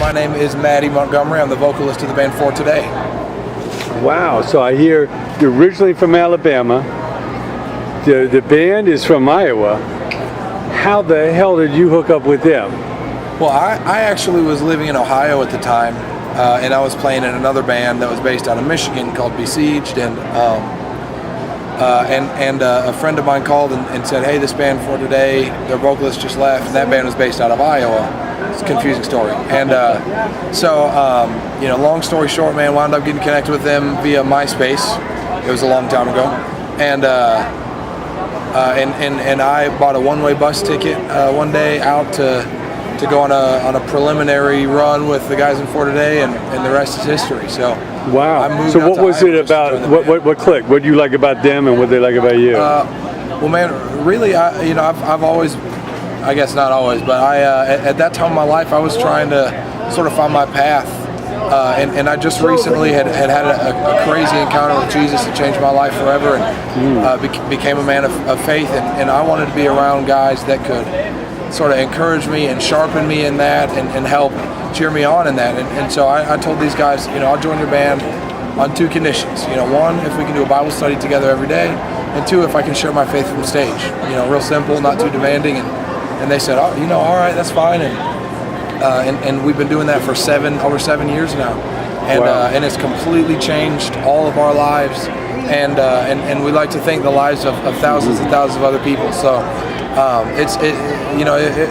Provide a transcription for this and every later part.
My name is Mattie Montgomery. I'm the vocalist of the band For Today. Wow, so I hear you're originally from Alabama. The band is from Iowa. How the hell did you hook up with them? Well, I actually was living in Ohio at the time, and I was playing in another band that was based out of Michigan called Besieged, and a friend of mine called and said, hey, this band For Today, their vocalist just left, and that band was based out of Iowa. It's a confusing story. And long story short, man, wound up getting connected with them via MySpace. It was a long time ago. And I bought a one-way bus ticket one day out to go on a preliminary run with the guys in For Today, and the rest is history. So wow. I moved so out what to was Iowa it about? What clicked? What do you like about them, and what they like about you? Well, man, really, I've always, I guess not always, but at that time of my life, I was trying to sort of find my path, and I just recently had a crazy encounter with Jesus that changed my life forever, and became a man of faith, and I wanted to be around guys that could sort of encourage me and sharpen me in that, and help cheer me on in that, and so I told these guys, I'll join your band on two conditions. One, if we can do a Bible study together every day, and two, if I can share my faith from the stage. Real simple, not too demanding, and they said, oh, all right, that's fine, and we've been doing that for over 7 years now, and wow. And it's completely changed all of our lives, and we like to think the lives of thousands and thousands of other people. So it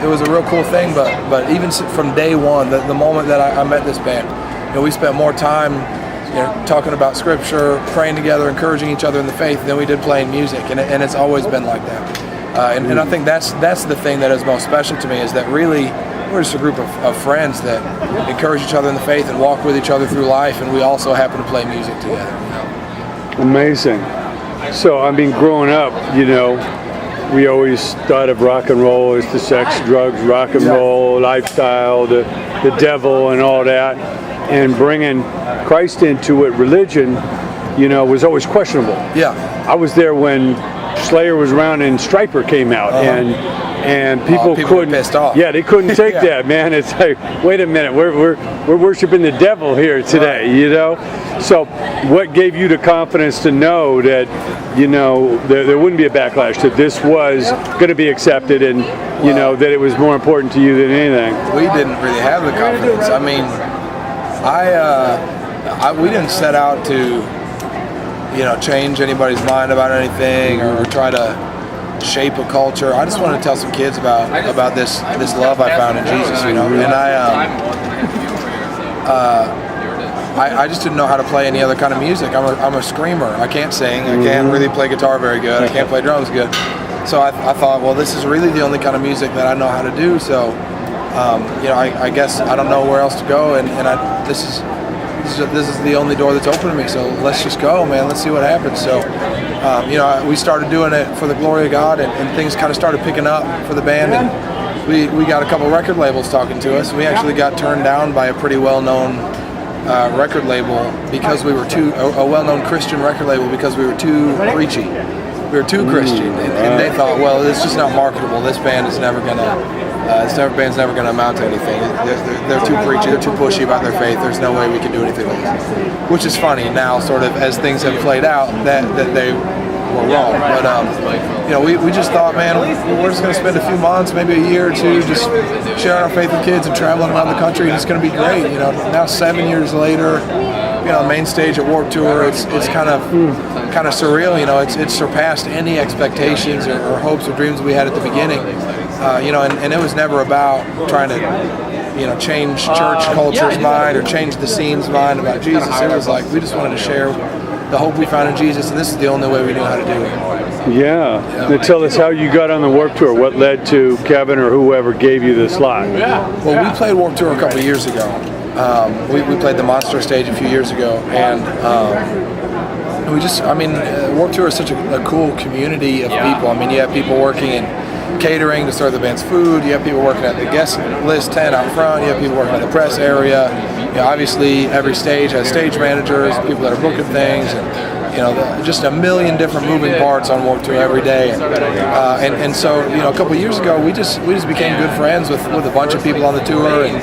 was a real cool thing, but even from day one, the moment that I met this band, we spent more time talking about scripture, praying together, encouraging each other in the faith than we did playing music, and it's always been like that. And I think that's the thing that is most special to me, is that really we're just a group of friends that encourage each other in the faith and walk with each other through life, and we also happen to play music together. Amazing. So, growing up, we always thought of rock and roll as the sex, drugs, rock and roll, lifestyle, the devil and all that. And bringing Christ into it, religion, was always questionable. Yeah. I was there when Slayer was around and Stryper came out, and people were couldn't. pissed off. Yeah, they couldn't take that, man. It's like, wait a minute, we're worshiping the devil here today, So, what gave you the confidence to know that, there wouldn't be a backlash, that this was going to be accepted, and that it was more important to you than anything? We didn't really have the confidence. We didn't set out to change anybody's mind about anything, or try to shape a culture. I just wanted to tell some kids about this love I found in Jesus, and I just didn't know how to play any other kind of music. I'm a screamer. I can't sing. I can't really play guitar very good. I can't play drums good. So I thought, well, this is really the only kind of music that I know how to do. So I guess I don't know where else to go, and this is the only door that's open to me, so let's just go, man. Let's see what happens. So, we started doing it for the glory of God, and things kind of started picking up for the band, and we got a couple record labels talking to us. We actually got turned down by a pretty well-known record label because we were a well-known Christian record label, because we were too preachy. We were too Christian, and they thought, well, it's just not marketable. This band is never gonna. Band's never going to amount to anything. They're too preachy, they're too pushy about their faith. There's no way we can do anything with this. Which is funny now, sort of, as things have played out, that they were wrong. But we just thought, man, we're just going to spend a few months, maybe a year or two, just sharing our faith with kids and traveling around the country, and it's going to be great. Now 7 years later, main stage at Warped Tour, it's kind of surreal. It's surpassed any expectations or hopes or dreams we had at the beginning. And it was never about trying to, change church culture's mind or change the scene's mind about Jesus. It was like we just wanted to share the hope we found in Jesus, and this is the only way we knew how to do it. Yeah. Now tell us how you got on the Warped Tour. What led to Kevin or whoever gave you the slot? Well, we played Warped Tour a couple of years ago. We played the Monster stage a few years ago, and Warped Tour is such a cool community of people. You have people working in catering to serve the band's food. You have people working at the guest list tent out front. You have people working at the press area. Obviously, every stage has stage managers, people that are booking things, and just a million different moving parts on Warped Tour every day. And so a couple of years ago, we just became good friends with a bunch of people on the tour, and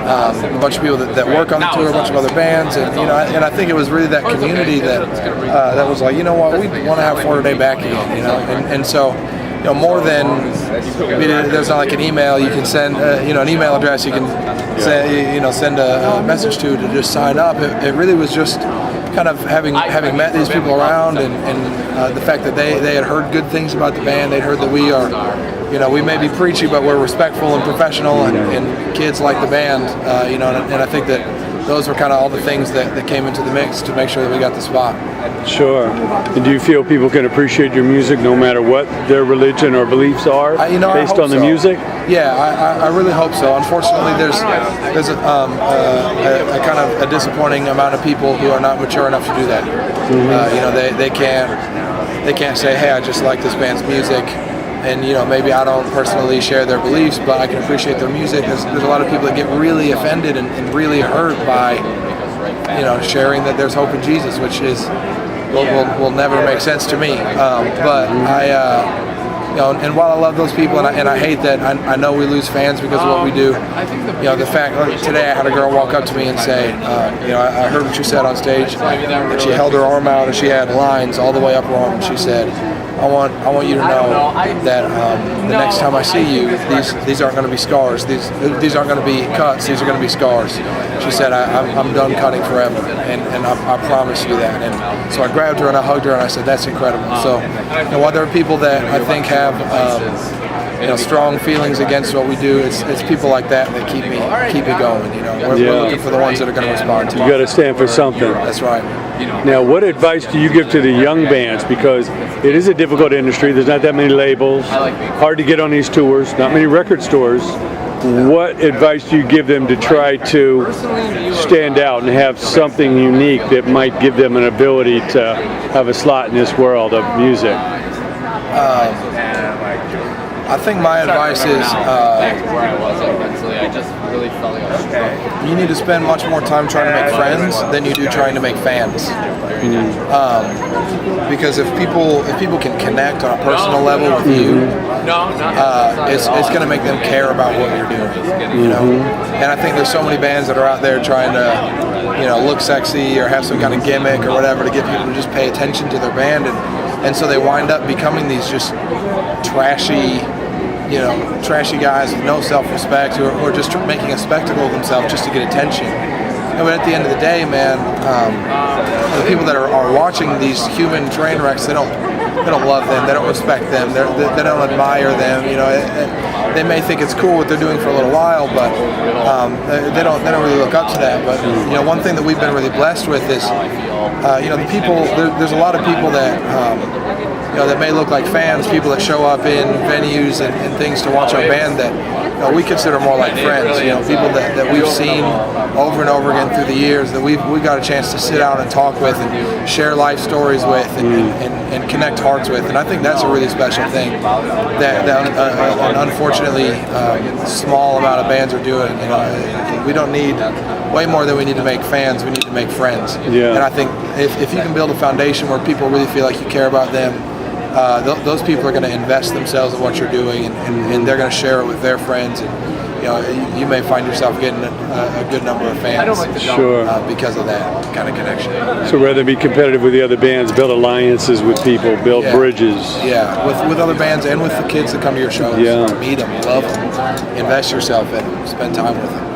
a bunch of people that work on the tour, a bunch of other bands, and and I think it was really that community that was like, you know what, we want to have Florida Day back again, and so. More than, there's not like an email you can send, an email address you can send a message to just sign up. It really was just kind of having met these people around, and the fact that they had heard good things about the band. They'd heard that we are, we may be preachy, but we're respectful and professional, and kids like the band, and I think that those were kind of all the things that came into the mix to make sure that we got the spot. Sure. And do you feel people can appreciate your music no matter what their religion or beliefs are, based on the music? Yeah, I really hope so. Unfortunately, there's a kind of a disappointing amount of people who are not mature enough to do that. They can't say, hey, I just like this band's music. And maybe I don't personally share their beliefs, but I can appreciate their music. There's a lot of people that get really offended and really hurt by sharing that there's hope in Jesus, which is will never make sense to me. But I and while I love those people and I hate that I know we lose fans because of what we do, the fact today I had a girl walk up to me and say, I heard what you said on stage, and she held her arm out and she had lines all the way up her arm, and she said, I want you to know that the next time I see you, these aren't going to be scars. These aren't going to be cuts. These are going to be scars. She said, I'm done cutting forever, and I promise you that. And so I grabbed her and I hugged her and I said, that's incredible. So while there are people that I think have strong feelings against what we do, it's people like that keep me going. We're looking for the ones that are going to respond to. You got to stand for something. That's right. Now, what advice do you give to the young bands? Because it is a difficult industry. There's not that many labels. Hard to get on these tours. Not many record stores. What advice do you give them to try to stand out and have something unique that might give them an ability to have a slot in this world of music? I think my advice is you need to spend much more time trying to make friends than you do trying to make fans. Because if people can connect on a personal level with you, it's going to make them care about what you're doing. And I think there's so many bands that are out there trying to look sexy or have some kind of gimmick or whatever to get people to just pay attention to their band, and so they wind up becoming these just trashy guys with no self-respect who are just making a spectacle of themselves just to get attention. But at the end of the day, man, the people that are watching these human train wrecks, they don't love them, they don't respect them, they don't admire them. They may think it's cool what they're doing for a little while, but they don't really look up to that. But one thing that we've been really blessed with is the people. There's a lot of people that that may look like fans, people that show up in venues and things to watch our band that we consider more like friends. People that we've seen over and over again through the years that we got a chance to sit down and talk with and share life stories with and connect hearts with. And I think that's a really special thing that unfortunately small amount of bands are doing. We don't need way more than we need to make fans. We need to make friends. Yeah. And I think if you can build a foundation where people really feel like you care about them, those people are going to invest themselves in what you're doing, and they're going to share it with their friends. And, you may find yourself getting a good number of fans because of that kind of connection. So rather than be competitive with the other bands, build alliances with people, build bridges. Yeah, with other bands and with the kids that come to your shows. Yeah. Meet them, love them, invest yourself in them, spend time with them.